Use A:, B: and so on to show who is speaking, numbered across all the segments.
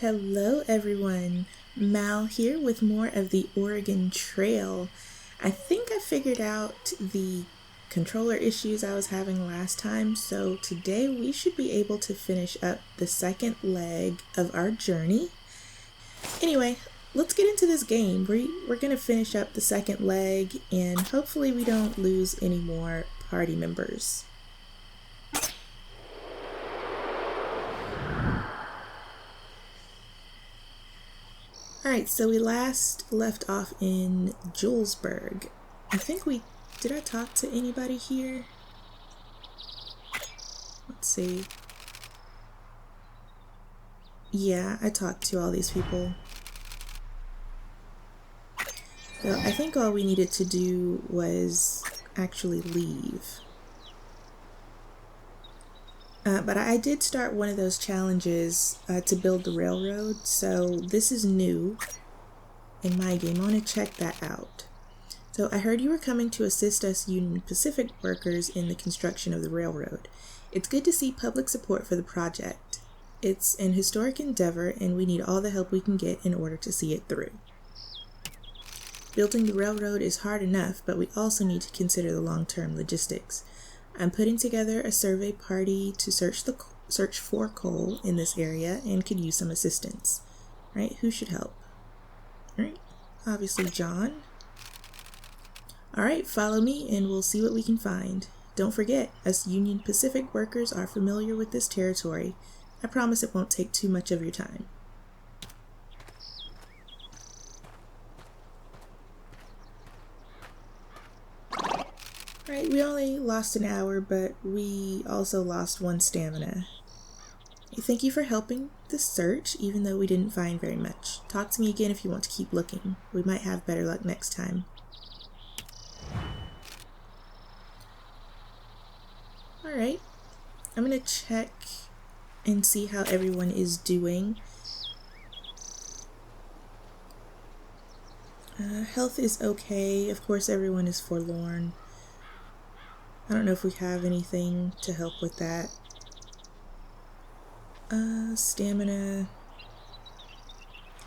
A: Hello everyone, Mal here with more of the Oregon Trail. I think I figured out the controller issues I was having last time, so today we should be able to finish up the second leg of our journey. Anyway, let's get into this game. We're going to finish up the second leg and hopefully we don't lose any more party members. Alright, so we last left off in Julesburg. Did I talk to anybody here? Let's see. Yeah, I talked to all these people. Well, I think all we needed to do was actually leave. But I did start one of those challenges to build the railroad, so this is new in my game. I want to check that out. So I heard you were coming to assist us Union Pacific workers in the construction of the railroad. It's good to see public support for the project. It's an historic endeavor and we need all the help we can get in order to see it through. Building the railroad is hard enough, but we also need to consider the long-term logistics. I'm putting together a survey party to search for coal in this area and could use some assistance. Right? Who should help? Right? Obviously John. Alright, follow me and we'll see what we can find. Don't forget, us Union Pacific workers are familiar with this territory. I promise it won't take too much of your time. Right, we only lost an hour, but we also lost 1 stamina. Thank you for helping the search, even though we didn't find very much. Talk to me again if you want to keep looking. We might have better luck next time. Alright, I'm gonna check and see how everyone is doing. Health is okay. Of course, everyone is forlorn. I don't know if we have anything to help with that. Stamina,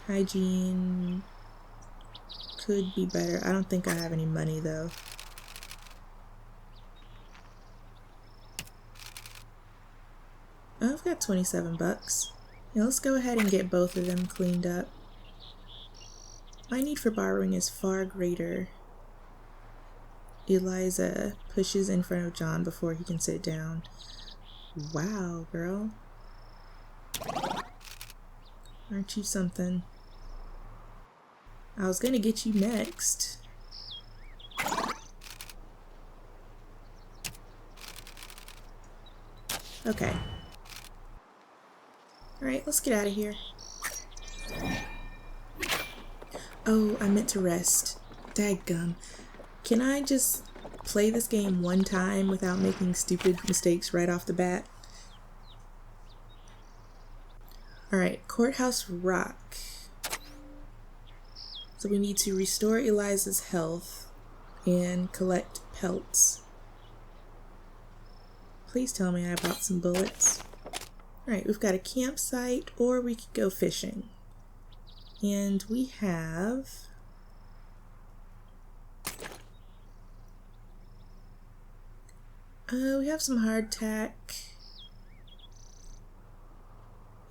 A: hygiene could be better. I don't think I have any money though. Oh, I've got 27 bucks. Yeah, let's go ahead and get both of them cleaned up. My need for borrowing is far greater. Eliza pushes in front of John before he can sit down. Wow, girl. Aren't you something? I was gonna get you next. Okay. Alright, let's get out of here. Oh, I meant to rest. Dadgum. Can I just play this game one time without making stupid mistakes right off the bat? Alright, Courthouse Rock. So we need to restore Eliza's health and collect pelts. Please tell me I bought some bullets. Alright, we've got a campsite, or we could go fishing. And we have... we have some hardtack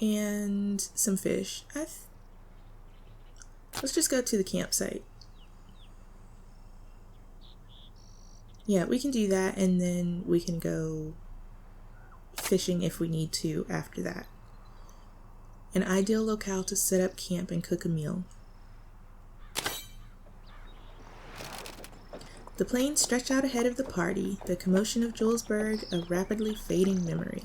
A: and some fish. Let's just go to the campsite. Yeah, we can do that and then we can go fishing if we need to after that. An ideal locale to set up camp and cook a meal. The plains stretch out ahead of the party, the commotion of Julesburg a rapidly fading memory.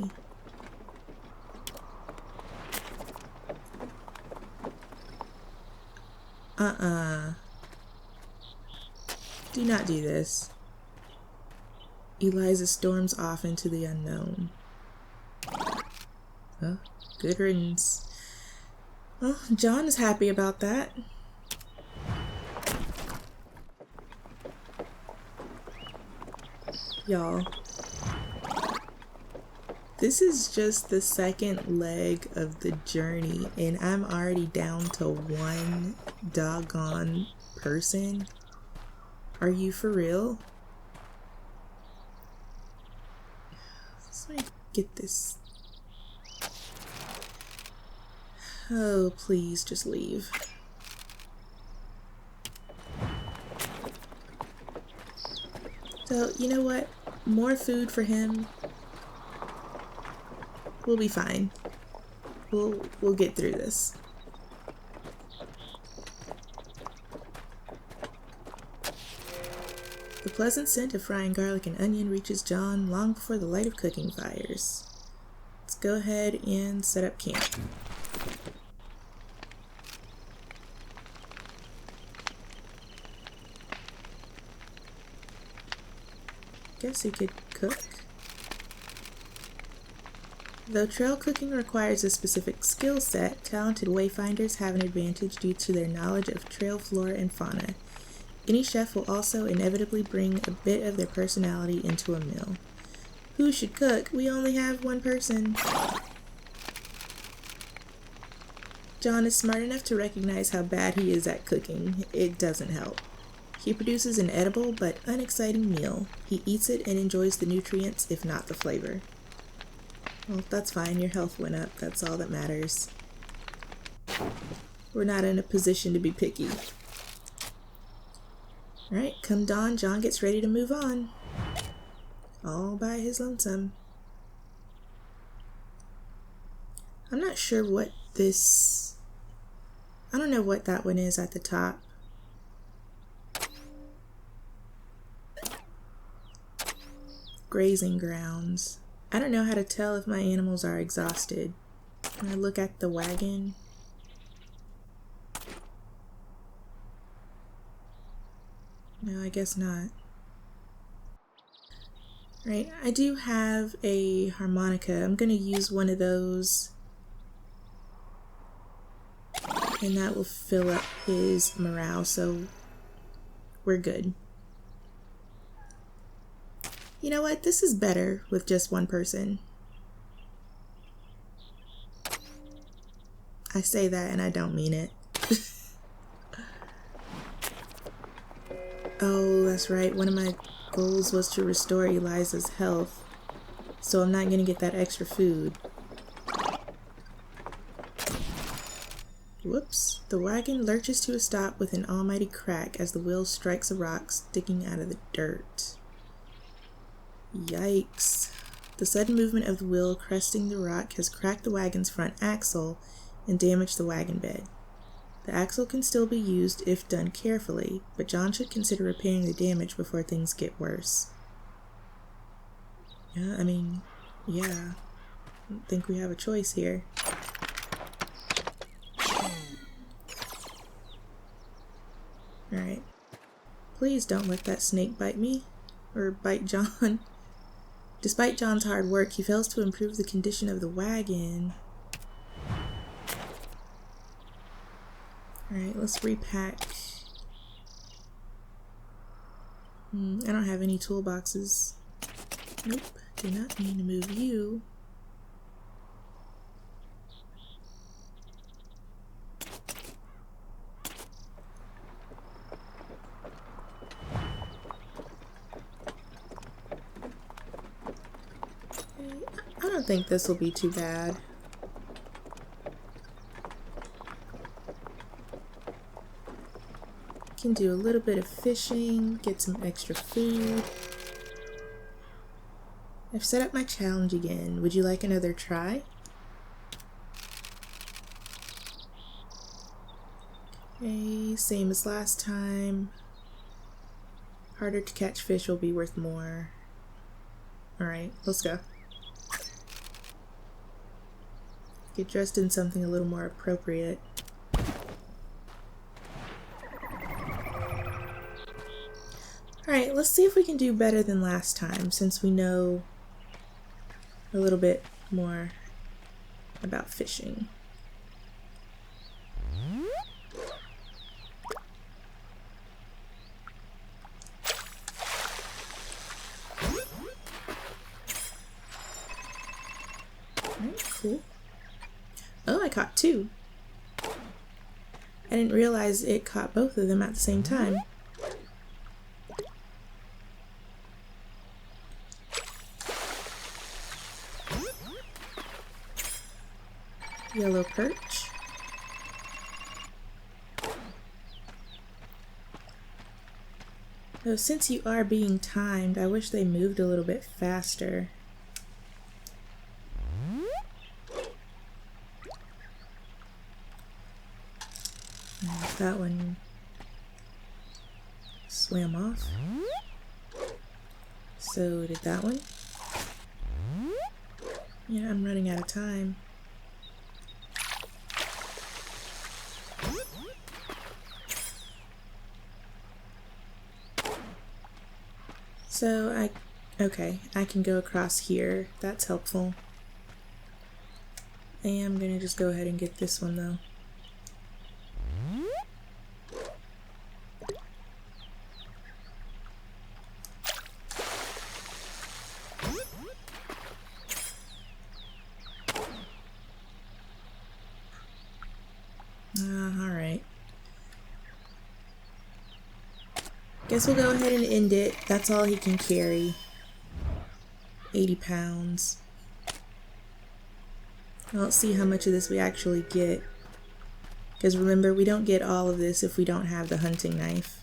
A: Do not do this. Eliza storms off into the unknown. Well, good riddance. Well, John is happy about that. Y'all. This is just the second leg of the journey, and I'm already down to one doggone person. Are you for real? So I get this. Oh, please just leave. So, you know what? More food for him. We'll be fine. We'll get through this. The pleasant scent of frying garlic and onion reaches John long before the light of cooking fires. Let's go ahead and set up camp. Guess he could cook. Though trail cooking requires a specific skill set, talented wayfinders have an advantage due to their knowledge of trail flora and fauna. Any chef will also inevitably bring a bit of their personality into a meal. Who should cook? We only have one person. John is smart enough to recognize how bad he is at cooking. It doesn't help. He produces an edible but unexciting meal. He eats it and enjoys the nutrients, if not the flavor. Well, that's fine. Your health went up. That's all that matters. We're not in a position to be picky. Alright, come dawn, John gets ready to move on. All by his lonesome. I'm not sure what this... I don't know what that one is at the top. Grazing grounds. I don't know how to tell if my animals are exhausted. Can I look at the wagon? No, I guess not. Right, I do have a harmonica. I'm gonna use one of those. And that will fill up his morale, so we're good. You know what? This is better with just one person. I say that and I don't mean it. Oh, that's right. One of my goals was to restore Eliza's health. So I'm not going to get that extra food. Whoops. The wagon lurches to a stop with an almighty crack as the wheel strikes a rock sticking out of the dirt. Yikes. The sudden movement of the wheel cresting the rock has cracked the wagon's front axle and damaged the wagon bed. The axle can still be used if done carefully, but John should consider repairing the damage before things get worse. Yeah, I don't think we have a choice here. Alright. Please don't let that snake bite me. Or bite John. Despite John's hard work, he fails to improve the condition of the wagon. Alright, let's repack. I don't have any toolboxes. Nope, do not mean to move you. I don't think this will be too bad. Can do a little bit of fishing, get some extra food. I've set up my challenge again. Would you like another try? Okay, same as last time. Harder to catch fish will be worth more. Alright, let's go. Get dressed in something a little more appropriate. Alright, let's see if we can do better than last time, since we know a little bit more about fishing. caught two. I didn't realize it caught both of them at the same time. Yellow perch. Though since you are being timed, I wish they moved a little bit faster. That one swam off. So did that one. Yeah, I'm running out of time. So okay, I can go across here. That's helpful. I am gonna just go ahead and get this one though. Alright. Guess we'll go ahead and end it. That's all he can carry. 80 pounds. Let's see how much of this we actually get. Because remember, we don't get all of this if we don't have the hunting knife.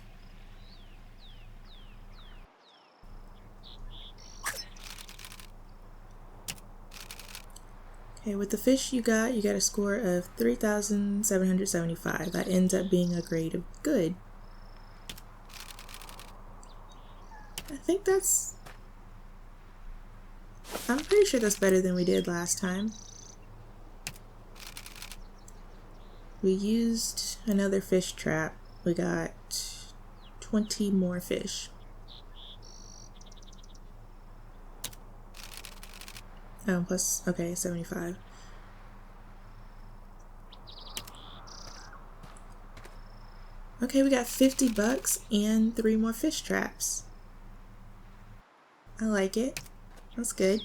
A: Okay, with the fish you got a score of 3,775. That ends up being a grade of good. I think I'm pretty sure that's better than we did last time. We used another fish trap. We got 20 more fish. Oh, plus, okay, 75. Okay, we got 50 bucks and 3 more fish traps. I like it. That's good.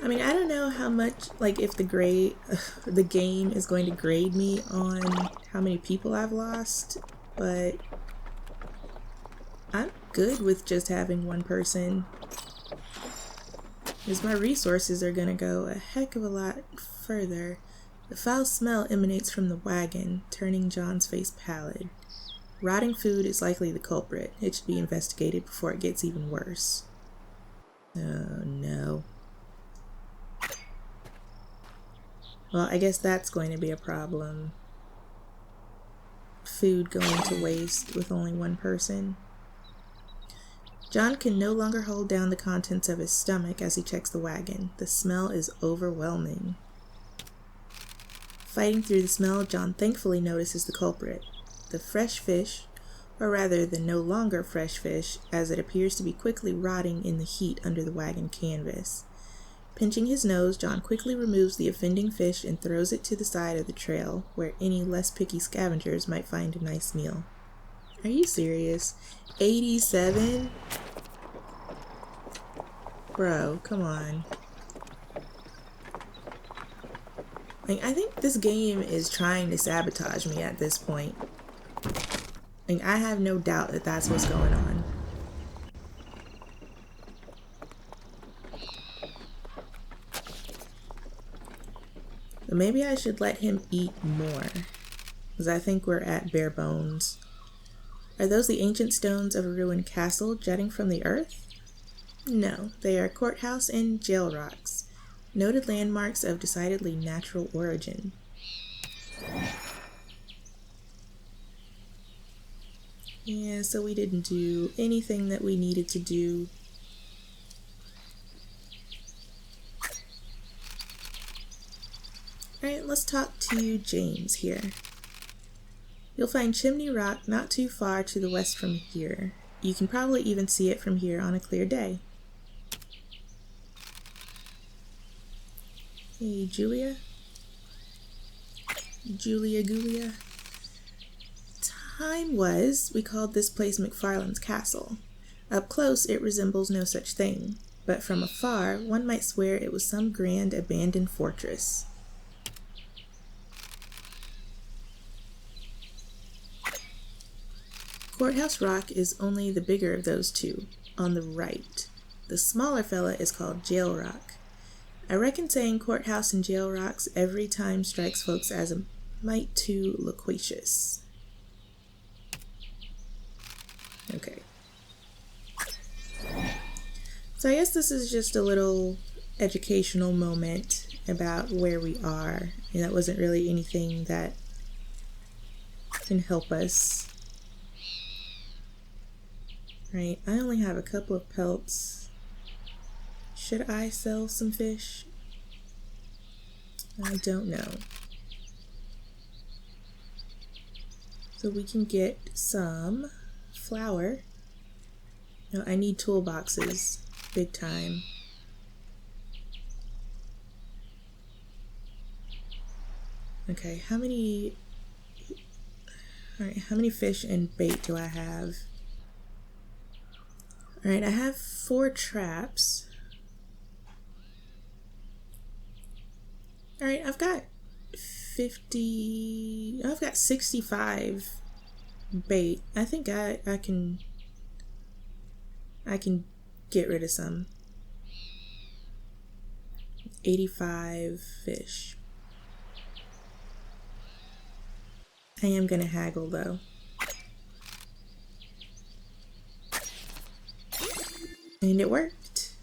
A: I mean, I don't know how much, like, if the game is going to grade me on how many people I've lost, but I'm good with just having one person, because my resources are gonna go a heck of a lot further. The foul smell emanates from the wagon, turning John's face pallid. Rotting food is likely the culprit. It should be investigated before it gets even worse. Oh no. Well, I guess that's going to be a problem. Food going to waste with only one person. John can no longer hold down the contents of his stomach as he checks the wagon. The smell is overwhelming. Fighting through the smell, John thankfully notices the culprit. The fresh fish, or rather the no longer fresh fish, as it appears to be quickly rotting in the heat under the wagon canvas. Pinching his nose, John quickly removes the offending fish and throws it to the side of the trail, where any less picky scavengers might find a nice meal. Are you serious? 87? Bro, come on. Like, I think this game is trying to sabotage me at this point. Like, I have no doubt that that's what's going on. But maybe I should let him eat more, because I think we're at bare bones. Are those the ancient stones of a ruined castle jutting from the earth? No, they are courthouse and jail rocks, noted landmarks of decidedly natural origin. Yeah, so we didn't do anything that we needed to do. Alright, let's talk to James here. You'll find Chimney Rock not too far to the west from here. You can probably even see it from here on a clear day. Hey, Julia? Julia. Time was, we called this place McFarland's Castle. Up close, it resembles no such thing. but from afar one might swear it was some grand abandoned fortress. Courthouse Rock is only the bigger of those two, on the right. The smaller fella is called Jail Rock. I reckon saying courthouse and jail rocks every time strikes folks as a mite too loquacious. Okay. So I guess this is just a little educational moment about where we are, and that wasn't really anything that can help us. Right, I only have a couple of pelts. Should I sell some fish? I don't know. So we can get some flour. No, I need toolboxes, big time. Okay, how many fish and bait do I have? Alright, I have 4 traps. Alright, I've got 65 bait. I think I can get rid of some. 85 fish. I am gonna haggle though. And it worked.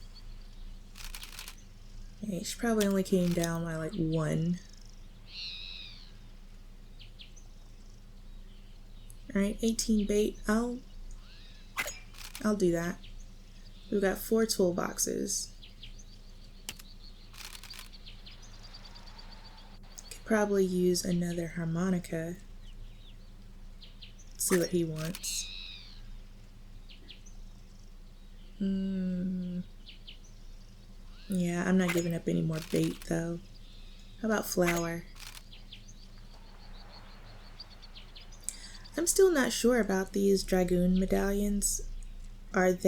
A: Okay, she probably only came down by like 1. Alright, 18 bait. I'll do that. We've got 4 toolboxes. Could probably use another harmonica. See what he wants. Yeah, I'm not giving up any more bait though. How about flour? I'm still not sure about these dragoon medallions. Am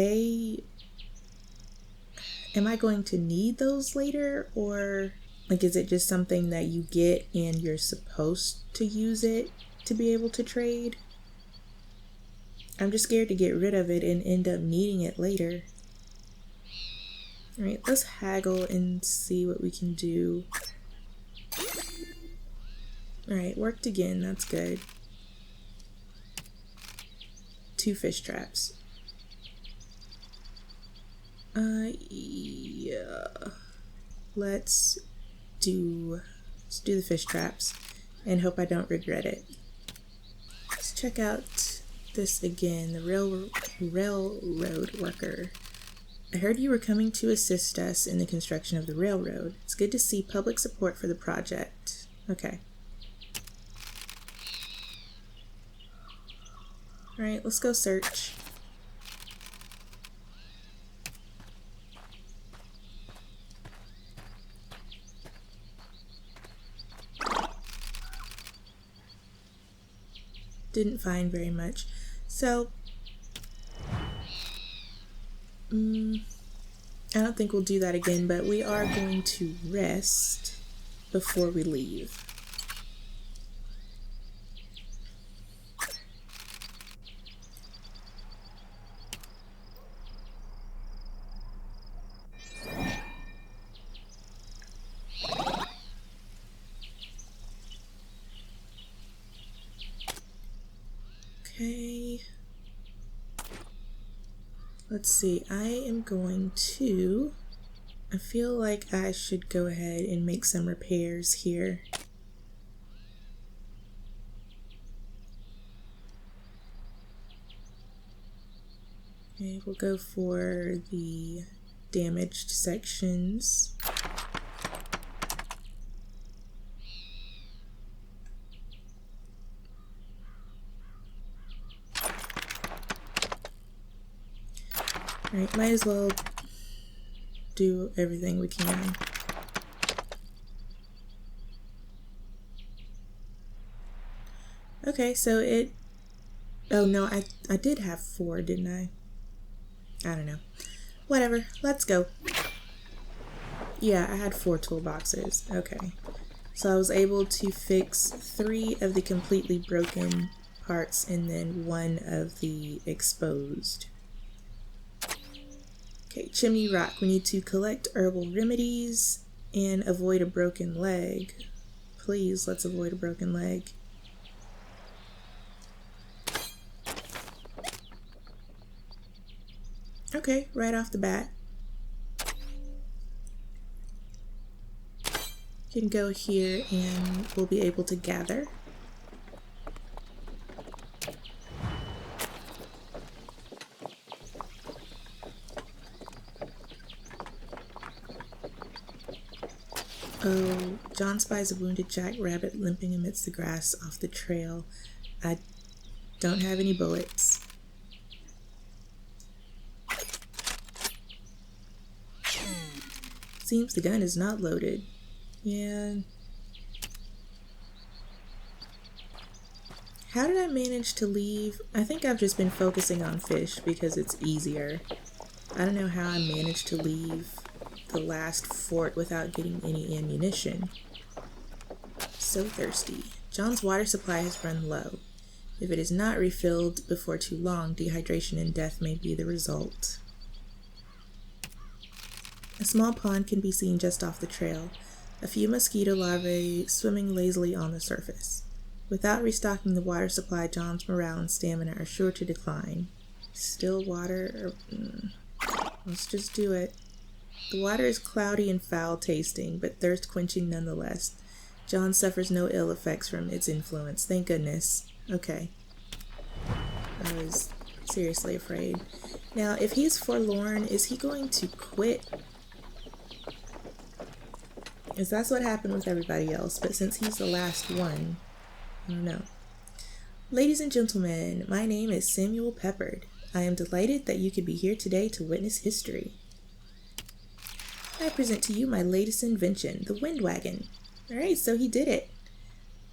A: I going to need those later, or like is it just something that you get and you're supposed to use it to be able to trade? I'm just scared to get rid of it and end up needing it later. Alright, let's haggle and see what we can do. Alright, worked again, that's good. 2 fish traps. Yeah. Let's do the fish traps and hope I don't regret it. Let's check out this again, the railroad worker. I heard you were coming to assist us in the construction of the railroad. It's good to see public support for the project. Okay. Alright, let's go search. Didn't find very much. So, I don't think we'll do that again, but we are going to rest before we leave. Okay. Let's see, I feel like I should go ahead and make some repairs here. Okay, we'll go for the damaged sections. Alright, might as well do everything we can. Okay, so oh no, I did have 4, didn't I? I don't know. Whatever, let's go. Yeah, I had 4 toolboxes. Okay. So I was able to fix 3 of the completely broken parts and then 1 of the exposed. Okay, chimney rock. We need to collect herbal remedies and avoid a broken leg. Please, let's avoid a broken leg. Okay, right off the bat. Can go here and we'll be able to gather. Oh, John spies a wounded jackrabbit limping amidst the grass off the trail. I don't have any bullets. Seems the gun is not loaded. Yeah. How did I manage to leave? I think I've just been focusing on fish because it's easier. I don't know how I managed to leave the last fort without getting any ammunition. So thirsty. John's water supply has run low. If it is not refilled before too long, dehydration and death may be the result. A small pond can be seen just off the trail. A few mosquito larvae swimming lazily on the surface. Without restocking the water supply, John's morale and stamina are sure to decline. Still water? Let's just do it. The water is cloudy and foul tasting, but thirst quenching nonetheless. John suffers no ill effects from its influence, thank goodness. Okay. I was seriously afraid. Now, if he's forlorn, is he going to quit? Because that's what happened with everybody else, but since he's the last one, I don't know. Ladies and gentlemen, my name is Samuel Peppard. I am delighted that you could be here today to witness history. I present to you my latest invention, the Wind Wagon. Alright, so he did it.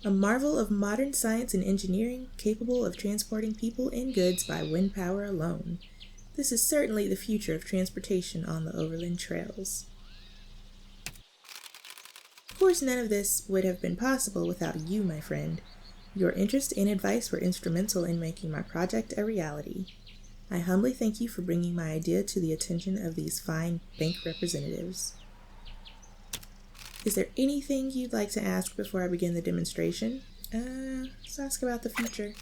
A: A marvel of modern science and engineering, capable of transporting people and goods by wind power alone. This is certainly the future of transportation on the overland trails. Of course, none of this would have been possible without you, my friend. Your interest and advice were instrumental in making my project a reality. I humbly thank you for bringing my idea to the attention of these fine bank representatives. Is there anything you'd like to ask before I begin the demonstration? Let's ask about the future.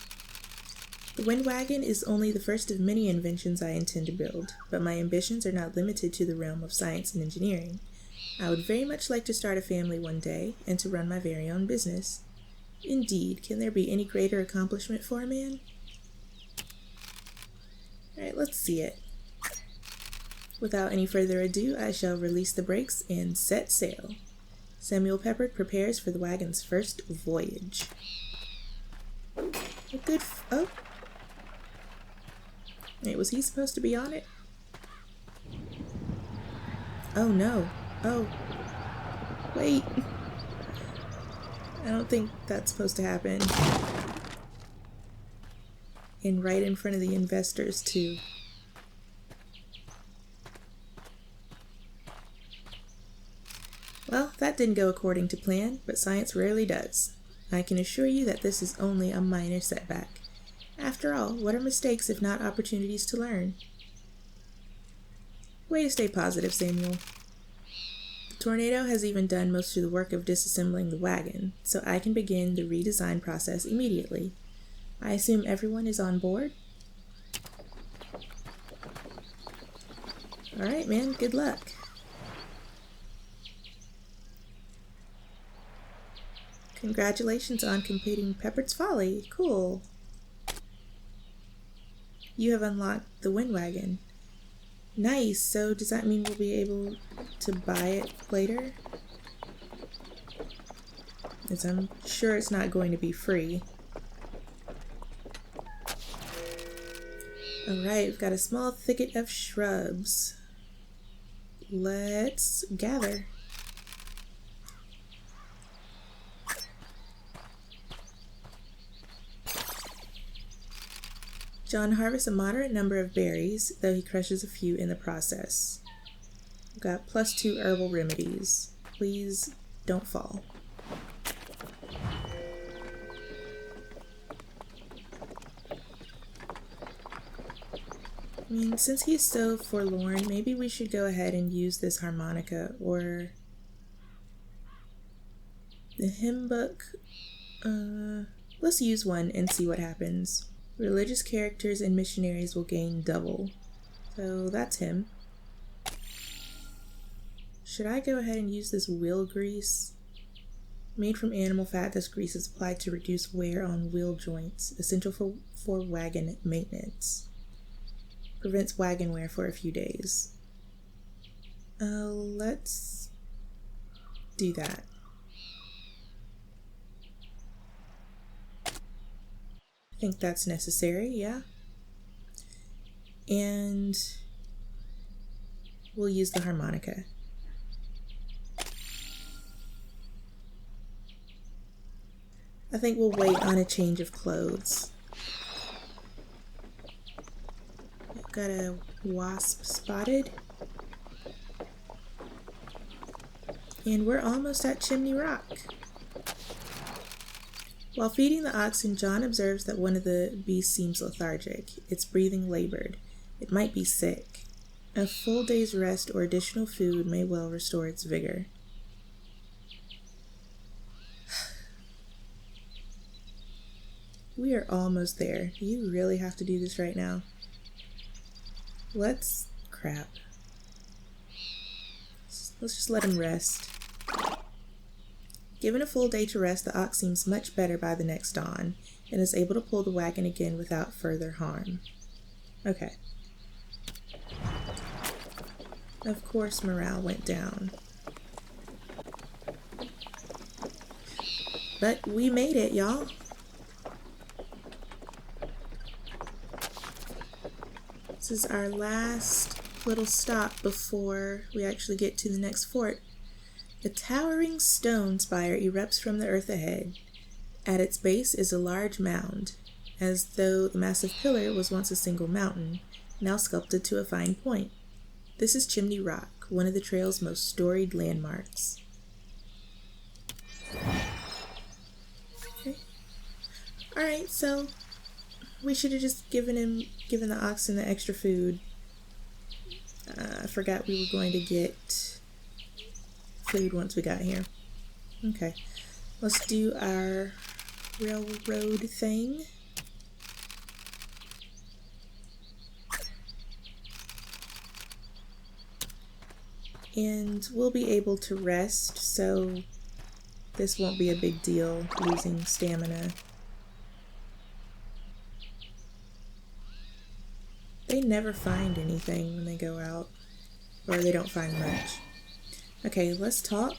A: The Wind Wagon is only the first of many inventions I intend to build, but my ambitions are not limited to the realm of science and engineering. I would very much like to start a family one day and to run my very own business. Indeed, can there be any greater accomplishment for a man? Alright, let's see it. Without any further ado, I shall release the brakes and set sail. Samuel Peppard prepares for the wagon's first voyage. A good oh. Wait, was he supposed to be on it? Oh no. Oh. Wait. I don't think that's supposed to happen. And right in front of the investors, too. Well, that didn't go according to plan, but science rarely does. I can assure you that this is only a minor setback. After all, what are mistakes if not opportunities to learn? Way to stay positive, Samuel. The tornado has even done most of the work of disassembling the wagon, so I can begin the redesign process immediately. I assume everyone is on board? Alright, man, good luck. Congratulations on completing Peppard's Folly. Cool. You have unlocked the Wind Wagon. Nice, so does that mean we'll be able to buy it later? As I'm sure it's not going to be free. Alright, we've got a small thicket of shrubs. Let's gather. John harvests a moderate number of berries, though he crushes a few in the process. We've got +2 herbal remedies. Please don't fall. I mean, since he's so forlorn, maybe we should go ahead and use this harmonica or the hymn book. Let's use one and see what happens. Religious characters and missionaries will gain double. So that's him. Should I go ahead and use this wheel grease? Made from animal fat, this grease is applied to reduce wear on wheel joints, essential for wagon maintenance. Prevents wagon wear for a few days. Let's do that. I think that's necessary, yeah. And we'll use the harmonica. I think we'll wait on a change of clothes. We've got a wasp spotted. And we're almost at Chimney Rock. While feeding the oxen, John observes that one of the beasts seems lethargic. Its breathing labored. It might be sick. A full day's rest or additional food may well restore its vigor. We are almost there. Do you really have to do this right now? Crap. Let's just let him rest. Given a full day to rest, the ox seems much better by the next dawn, and is able to pull the wagon again without further harm. Okay. Of course, morale went down. But we made it, y'all. This is our last little stop before we actually get to the next fort. A towering stone spire erupts from the earth ahead. At its base is a large mound, as though the massive pillar was once a single mountain, now sculpted to a fine point. This is Chimney Rock, one of the trail's most storied landmarks. Okay. Alright, so we should have just given the oxen the extra food. I forgot we were going to get food once we got here. Okay, let's do our railroad thing. And we'll be able to rest, so this won't be a big deal, losing stamina. They never find anything when they go out, or they don't find much. Okay, let's talk.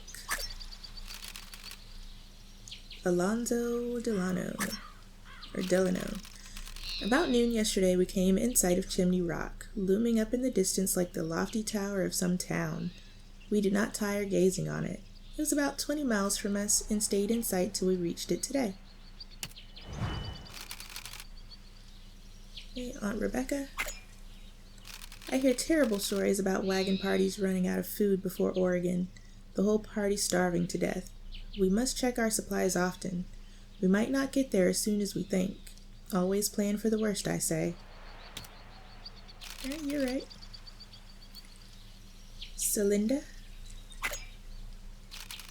A: Alonzo Delano. About noon yesterday, we came in sight of Chimney Rock, looming up in the distance like the lofty tower of some town. We did not tire gazing on it. It was about 20 miles from us and stayed in sight till we reached it today. Hey, Aunt Rebecca. I hear terrible stories about wagon parties running out of food before Oregon, the whole party starving to death. We must check our supplies often. We might not get there as soon as we think. Always plan for the worst, I say. Yeah, you're right. Celinda?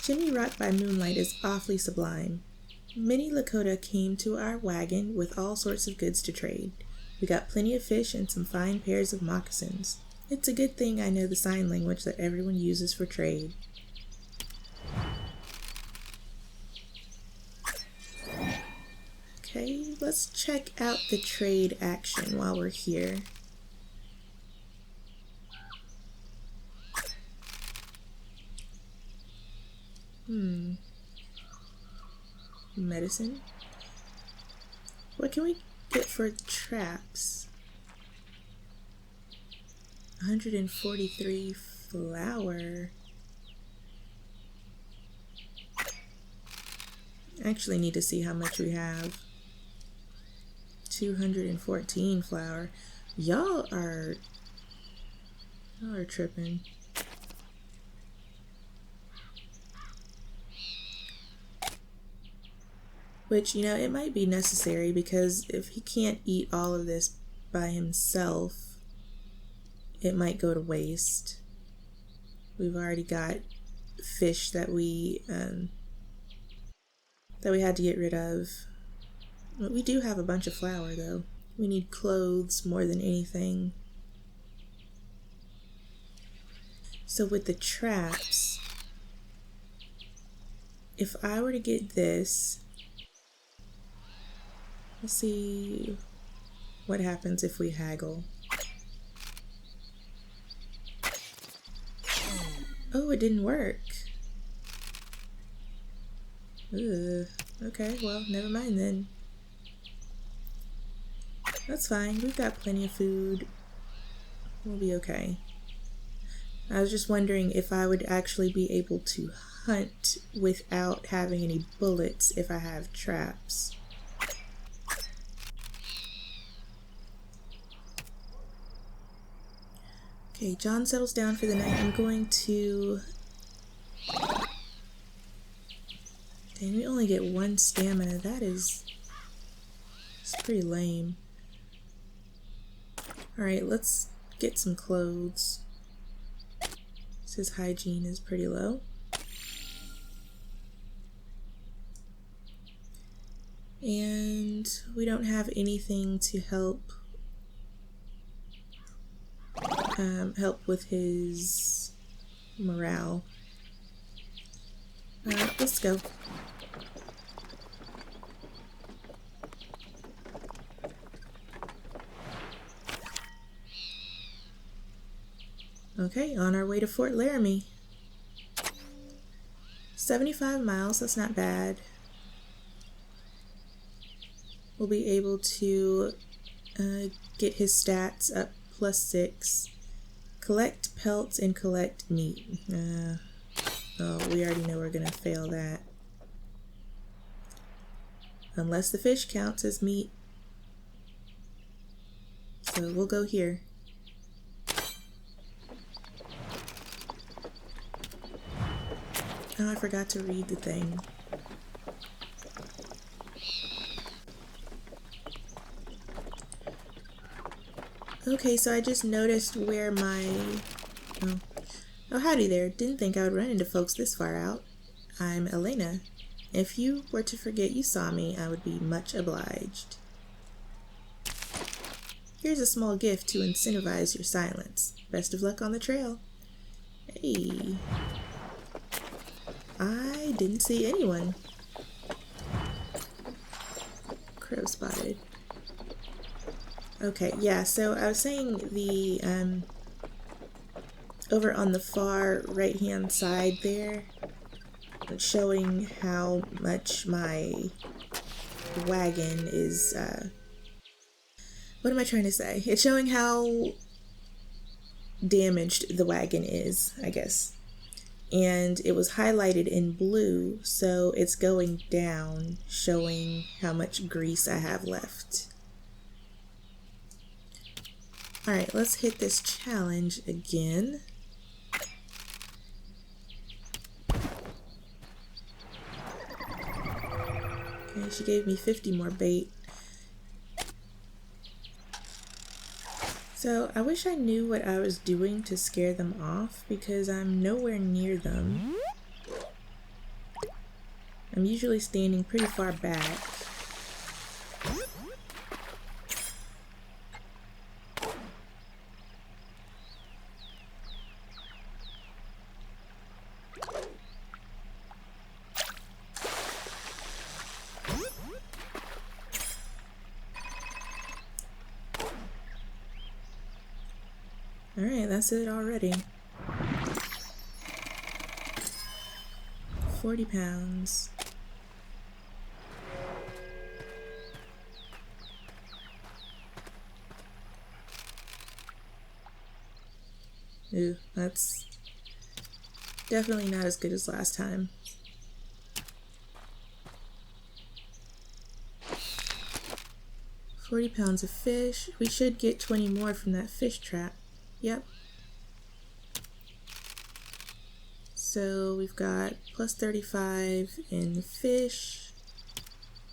A: Chimney Rock by moonlight is awfully sublime. Many Lakota came to our wagon with all sorts of goods to trade. We got plenty of fish and some fine pairs of moccasins. It's a good thing I know the sign language that everyone uses for trade. Okay, let's check out the trade action while we're here. Medicine? What can we get for traps? 143 flour. I actually need to see how much we have. 214 flour. Y'all are tripping. Which, you know, it might be necessary because if he can't eat all of this by himself, it might go to waste. We've already got fish that we had to get rid of. But we do have a bunch of flour though. We need clothes more than anything. So with the traps, if I were to get this, let's see what happens if we haggle. Oh, it didn't work. Ugh. Okay, well, never mind then. That's fine. We've got plenty of food. We'll be okay. I was just wondering if I would actually be able to hunt without having any bullets if I have traps. Okay, John settles down for the night. I'm going to... Dang, we only get 1 stamina. It's pretty lame. Alright, let's get some clothes. His hygiene is pretty low. And we don't have anything to help with his morale. Let's go. Okay, on our way to Fort Laramie. 75 miles, that's not bad. We'll be able to get his stats up +6. Collect pelts and collect meat. Oh, we already know we're gonna fail that. Unless the fish counts as meat. So we'll go here. Oh, I forgot to read the thing. Okay, so I just noticed where my... Oh, howdy there. Didn't think I would run into folks this far out. I'm Elena. If you were to forget you saw me, I would be much obliged. Here's a small gift to incentivize your silence. Best of luck on the trail. Hey. I didn't see anyone. Crow spotted. Okay, yeah, so I was saying the, over on the far right-hand side there, it's showing how much my wagon is, what am I trying to say? It's showing how damaged the wagon is, I guess. And it was highlighted in blue, so it's going down, showing how much grease I have left. Alright, let's hit this challenge again. Okay, she gave me 50 more bait. So, I wish I knew what I was doing to scare them off, because I'm nowhere near them. I'm usually standing pretty far back. Alright, that's it already. 40 pounds. Ooh, that's definitely not as good as last time. 40 pounds of fish. We should get 20 more from that fish trap. Yep. So we've got plus 35 in fish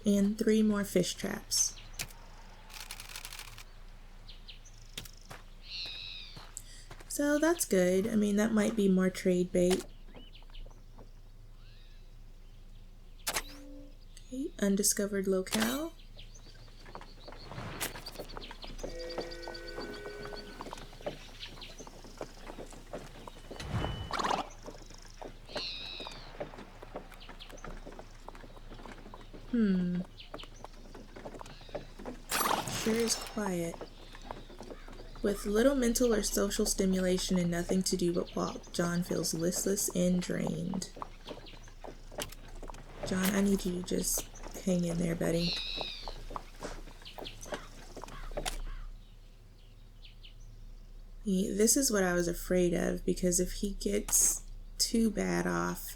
A: and 3 more fish traps. So that's good. I mean, that might be more trade bait. Okay, undiscovered locale. Sure is quiet. With little mental or social stimulation and nothing to do but walk, John feels listless and drained. John, I need you to just hang in there, buddy. This is what I was afraid of, because if he gets too bad off,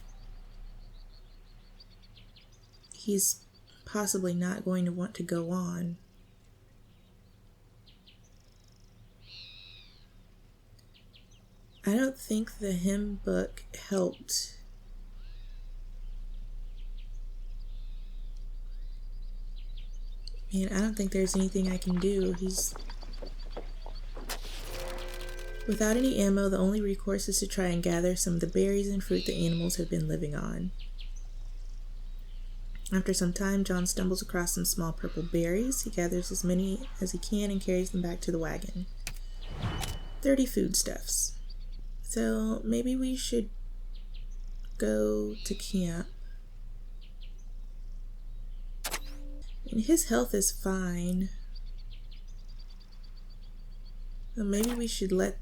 A: he's possibly not going to want to go on. I don't think the hymn book helped. Man, I don't think there's anything I can do. He's... Without any ammo, the only recourse is to try and gather some of the berries and fruit the animals have been living on. After some time, John stumbles across some small purple berries. He gathers as many as he can and carries them back to the wagon. 30 foodstuffs. So maybe we should go to camp. And his health is fine. So maybe we should let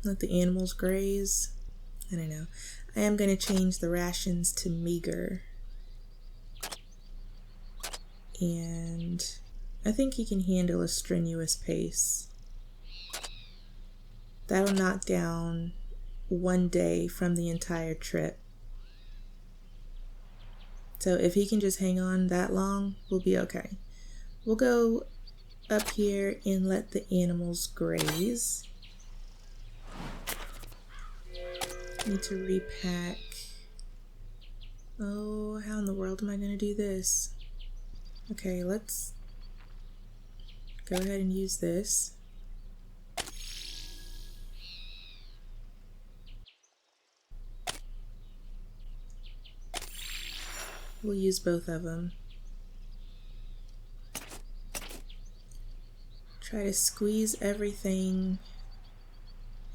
A: the animals graze. I don't know. I am going to change the rations to meager. And I think he can handle a strenuous pace. That'll knock down 1 day from the entire trip. So if he can just hang on that long, we'll be okay. We'll go up here and let the animals graze. Need to repack. Oh, how in the world am I going to do this? Okay, let's go ahead and use this. We'll use both of them. Try to squeeze everything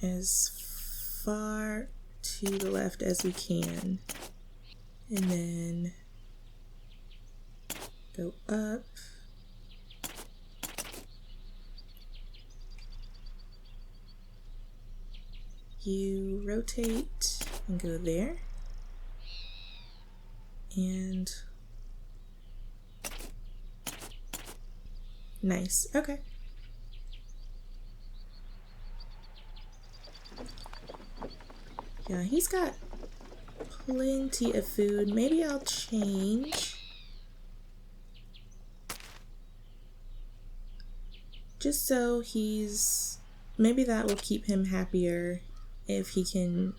A: as far to the left as we can. And then go up. You rotate and go there. And nice. Okay. Yeah, he's got plenty of food. Maybe I'll change. Just so he's... Maybe that will keep him happier if he can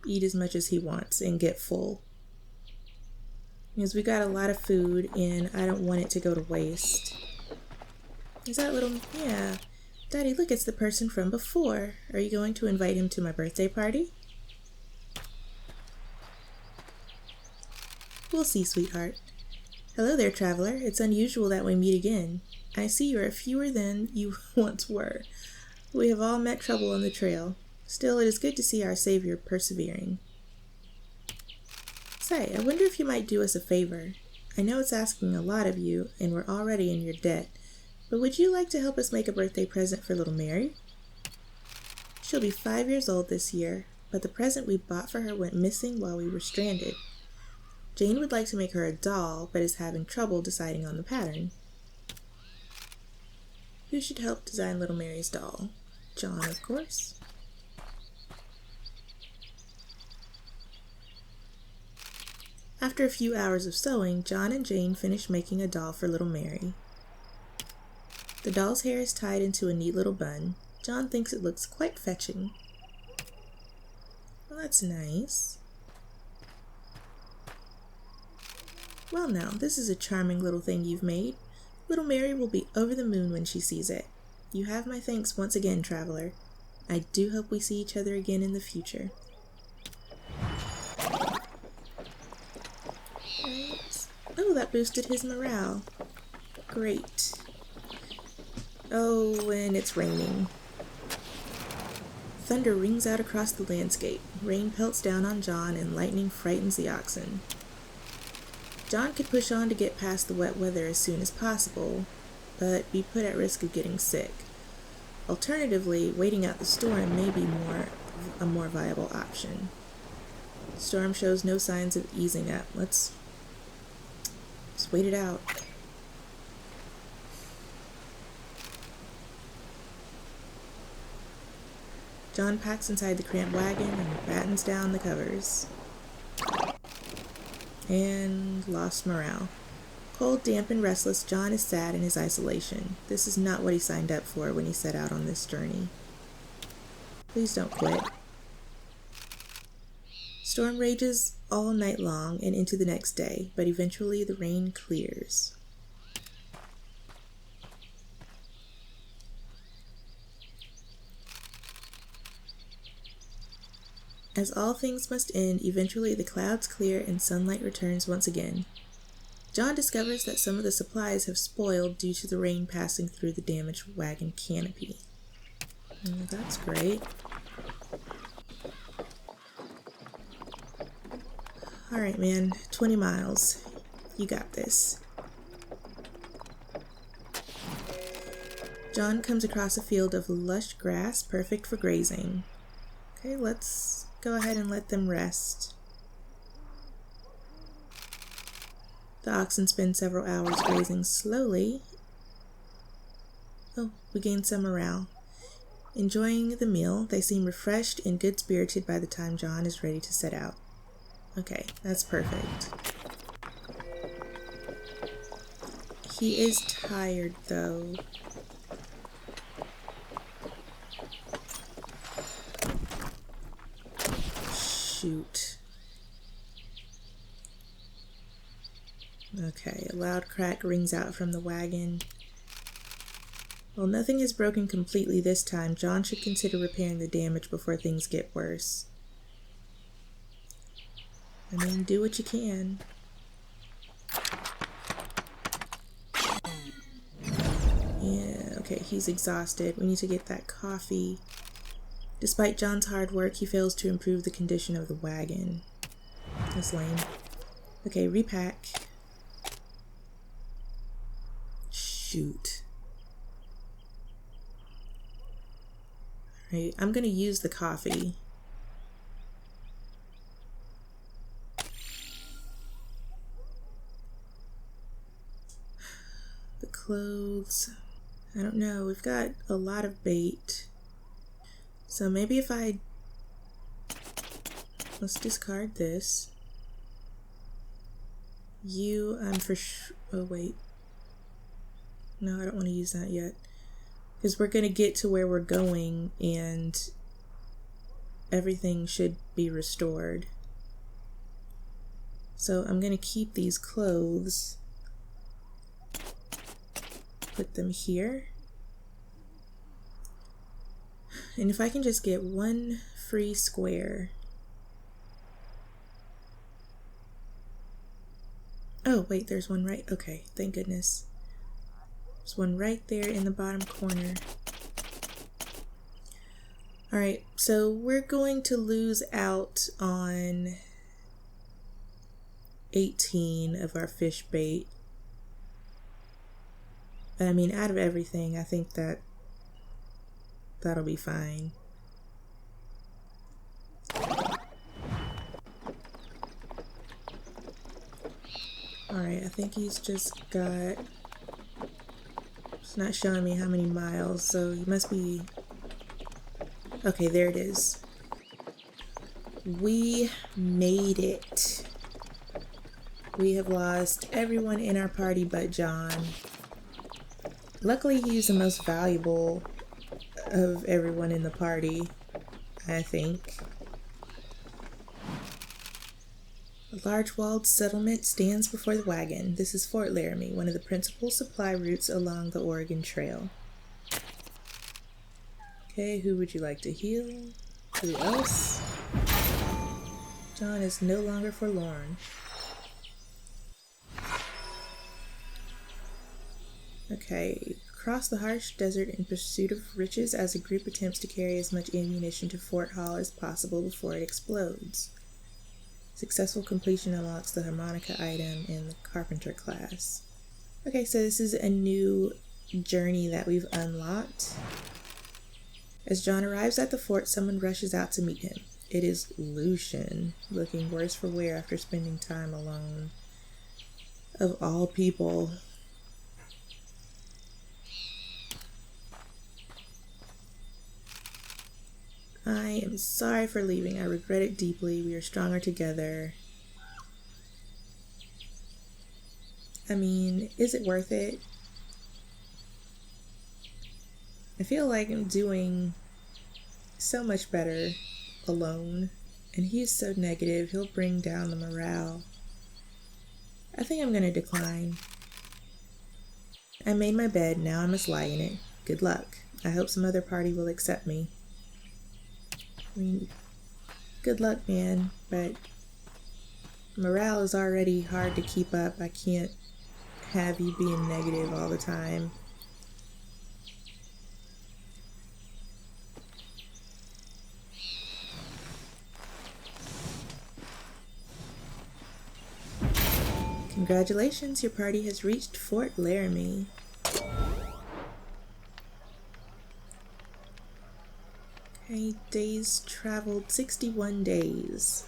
A: eat as much as he wants and get full. Because we got a lot of food and I don't want it to go to waste. Is that little... Yeah. Daddy, look, it's the person from before. Are you going to invite him to my birthday party? We'll see, sweetheart. Hello there, traveler. It's unusual that we meet again. I see you are fewer than you once were. We have all met trouble on the trail. Still, it is good to see our savior persevering. Say, I wonder if you might do us a favor. I know it's asking a lot of you, and we're already in your debt, but would you like to help us make a birthday present for little Mary? She'll be 5 years old this year, but the present we bought for her went missing while we were stranded. Jane would like to make her a doll, but is having trouble deciding on the pattern. Who should help design little Mary's doll? John, of course. After a few hours of sewing, John and Jane finish making a doll for little Mary. The doll's hair is tied into a neat little bun. John thinks it looks quite fetching. Well, that's nice. Well now, this is a charming little thing you've made. Little Mary will be over the moon when she sees it. You have my thanks once again, traveler. I do hope we see each other again in the future. Right. Oh, that boosted his morale. Great. Oh, and it's raining. Thunder rings out across the landscape. Rain pelts down on John and lightning frightens the oxen. John could push on to get past the wet weather as soon as possible, but be put at risk of getting sick. Alternatively, waiting out the storm may be a more viable option. The storm shows no signs of easing up. Let's wait it out. John packs inside the cramped wagon and battens down the covers. And lost morale. Cold, damp, and restless, John is sad in his isolation. This is not what he signed up for when he set out on this journey. Please don't quit. Storm rages all night long and into the next day, but eventually the rain clears. As all things must end, eventually the clouds clear and sunlight returns once again. John discovers that some of the supplies have spoiled due to the rain passing through the damaged wagon canopy. Oh, that's great. Alright, man, 20 miles. You got this. John comes across a field of lush grass, perfect for grazing. Okay, let's go ahead and let them rest. The oxen spend several hours grazing slowly. Oh, we gained some morale. Enjoying the meal, they seem refreshed and good-spirited by the time John is ready to set out. Okay, that's perfect. He is tired, though. Shoot. Okay, a loud crack rings out from the wagon. While nothing is broken completely this time, John should consider repairing the damage before things get worse. I mean, do what you can. Yeah, okay, he's exhausted. We need to get that coffee. Despite John's hard work, he fails to improve the condition of the wagon. That's lame. Okay, repack. Shoot. Alright, I'm gonna use the coffee. The clothes. I don't know, we've got a lot of bait. So maybe if let's discard this. Oh wait. No, I don't want to use that yet. Because we're going to get to where we're going and everything should be restored. So I'm going to keep these clothes. Put them here. And if I can just get one free square. Oh, wait, there's one right. Okay, thank goodness. There's one right there in the bottom corner. Alright, so we're going to lose out on 18 of our fish bait. But I mean, out of everything, I think that'll be fine. Alright, I think he's just got... It's not showing me how many miles, so he must be... Okay, there it is. We made it. We have lost everyone in our party but John. Luckily, he's the most valuable of everyone in the party, I think. A large walled settlement stands before the wagon. This is Fort Laramie, one of the principal supply routes along the Oregon Trail. Okay, who would you like to heal? Who else? John is no longer forlorn. Okay, cross the harsh desert in pursuit of riches as a group attempts to carry as much ammunition to Fort Hall as possible before it explodes. Successful completion unlocks the harmonica item in the carpenter class. Okay, so this is a new journey that we've unlocked. As John arrives at the fort, someone rushes out to meet him. It is Lucian, looking worse for wear after spending time alone. Of all people. I am sorry for leaving. I regret it deeply. We are stronger together. I mean, is it worth it? I feel like I'm doing so much better alone, and he's so negative. He'll bring down the morale. I think I'm gonna decline. I made my bed. Now I must lie in it. Good luck. I hope some other party will accept me. I mean, good luck, man, but morale is already hard to keep up. I can't have you being negative all the time. Congratulations, your party has reached Fort Laramie. Okay, days traveled 61 days.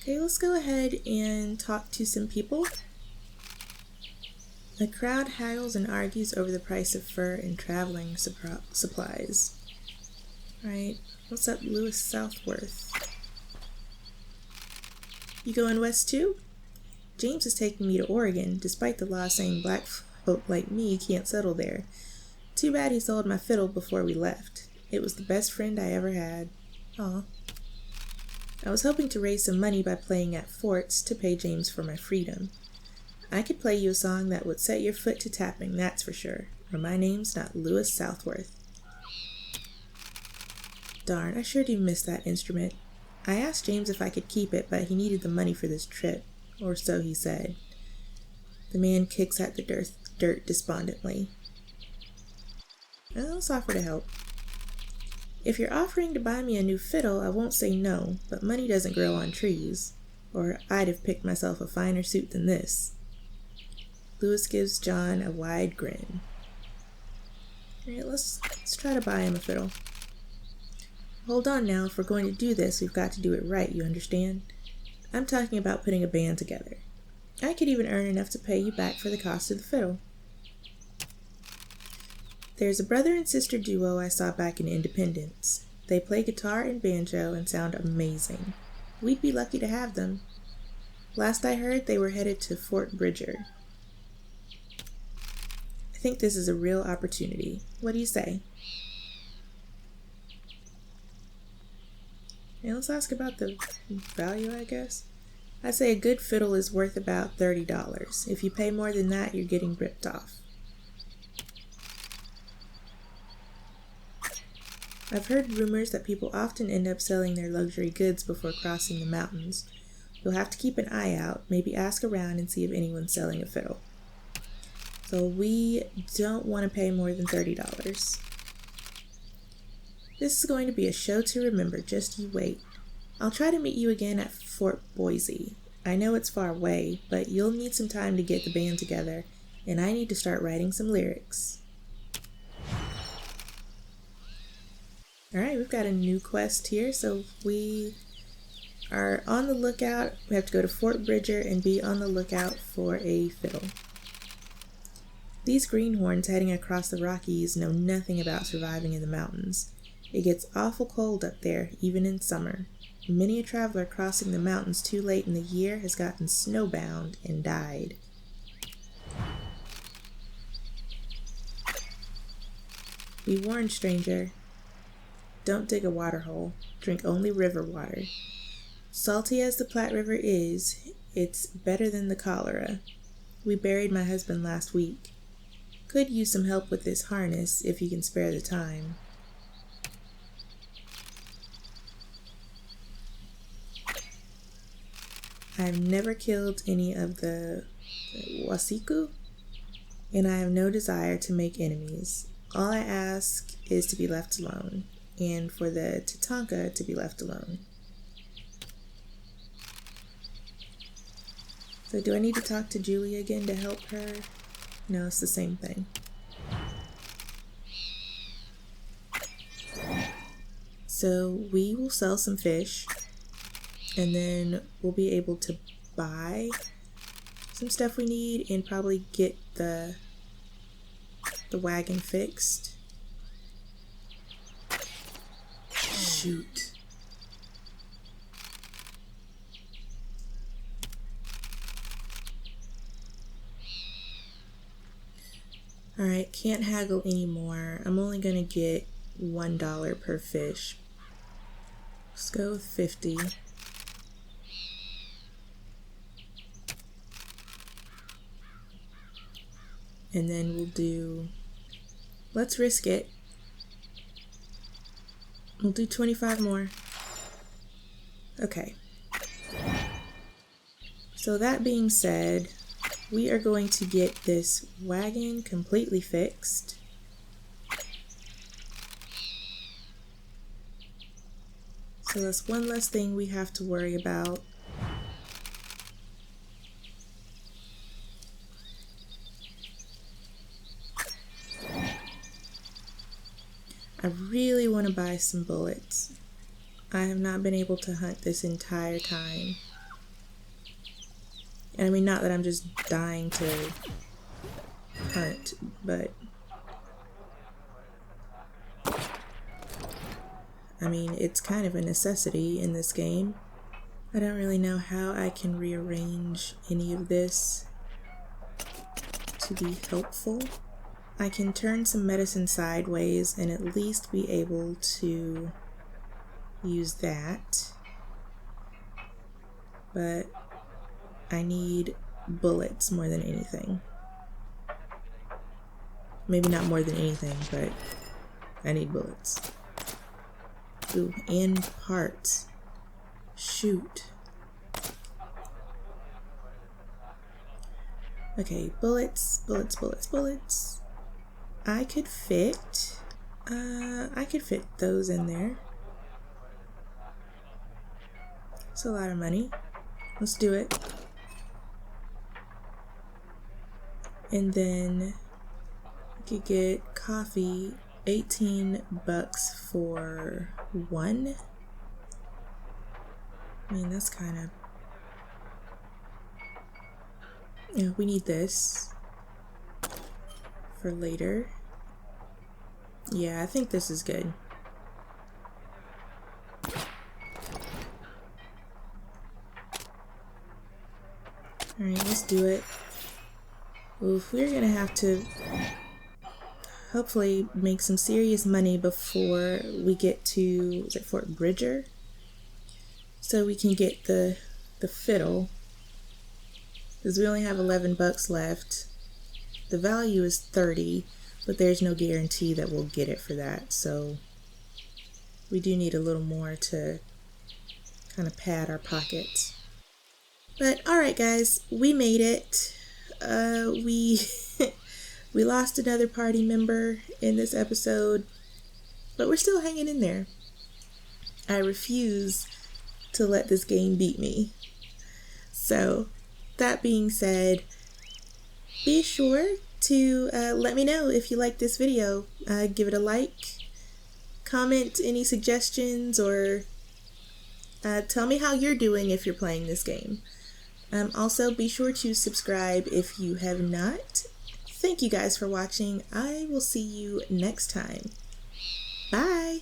A: Okay, let's go ahead and talk to some people. The crowd haggles and argues over the price of fur and traveling supplies. Right, what's up, Lewis Southworth? You going west too? James is taking me to Oregon, despite the law saying black folk like me can't settle there. Too bad he sold my fiddle before we left. It was the best friend I ever had. Aw. I was hoping to raise some money by playing at forts to pay James for my freedom. I could play you a song that would set your foot to tapping, that's for sure. Or my name's not Lewis Southworth. Darn, I sure do miss that instrument. I asked James if I could keep it, but he needed the money for this trip, or so he said. The man kicks at the dirt despondently. Let's offer to help. If you're offering to buy me a new fiddle, I won't say no, but money doesn't grow on trees, or I'd have picked myself a finer suit than this. Lewis gives John a wide grin. Alright, let's try to buy him a fiddle. Hold on now, if we're going to do this, we've got to do it right, you understand? I'm talking about putting a band together. I could even earn enough to pay you back for the cost of the fiddle. There's a brother and sister duo I saw back in Independence. They play guitar and banjo and sound amazing. We'd be lucky to have them. Last I heard, they were headed to Fort Bridger. I think this is a real opportunity. What do you say? Yeah, let's ask about the value, I guess. I'd say a good fiddle is worth about $30. If you pay more than that, you're getting ripped off. I've heard rumors that people often end up selling their luxury goods before crossing the mountains. You'll have to keep an eye out, maybe ask around and see if anyone's selling a fiddle. So we don't want to pay more than $30. This is going to be a show to remember, just you wait. I'll try to meet you again at Fort Boise. I know it's far away, but you'll need some time to get the band together, and I need to start writing some lyrics. Alright, we've got a new quest here, so we are on the lookout. We have to go to Fort Bridger and be on the lookout for a fiddle. These greenhorns heading across the Rockies know nothing about surviving in the mountains. It gets awful cold up there, even in summer. Many a traveler crossing the mountains too late in the year has gotten snowbound and died. Be warned, stranger. Don't dig a water hole. Drink only river water. Salty as the Platte River is, it's better than the cholera. We buried my husband last week. Could use some help with this harness if you can spare the time. I've never killed any of the Wasiku, and I have no desire to make enemies. All I ask is to be left alone, and for the Tatanka to be left alone. So do I need to talk to Julie again to help her? No, it's the same thing. So we will sell some fish, and then we'll be able to buy some stuff we need and probably get the wagon fixed. Shoot. Alright, can't haggle anymore. I'm only gonna get $1 per fish. Let's go with 50. And then we'll do, let's risk it. We'll do 25 more. Okay. So that being said, we are going to get this wagon completely fixed. So that's one less thing we have to worry about. I really want to buy some bullets. I have not been able to hunt this entire time. And I mean, not that I'm just dying to hunt, but I mean, it's kind of a necessity in this game. I don't really know how I can rearrange any of this to be helpful. I can turn some medicine sideways and at least be able to use that. But I need bullets more than anything. Maybe not more than anything, but I need bullets. Ooh, and parts. Shoot. Okay, bullets. I could fit those in there. It's a lot of money. Let's do it. And then I could get coffee, $18 for one. I mean, that's kind of, yeah, we need this for later. Yeah, I think this is good. Alright, let's do it. Oof, we're gonna have to hopefully make some serious money before we get to, is it Fort Bridger? So we can get the fiddle. Because we only have $11 left. The value is 30, but there's no guarantee that we'll get it for that. So we do need a little more to kind of pad our pockets. But alright guys, we made it. We lost another party member in this episode, but we're still hanging in there. I refuse to let this game beat me. So that being said, be sure to let me know if you like this video. Give it a like, comment any suggestions, or tell me how you're doing if you're playing this game. Also, be sure to subscribe if you have not. thank you guys for watching. I will see you next time. Bye!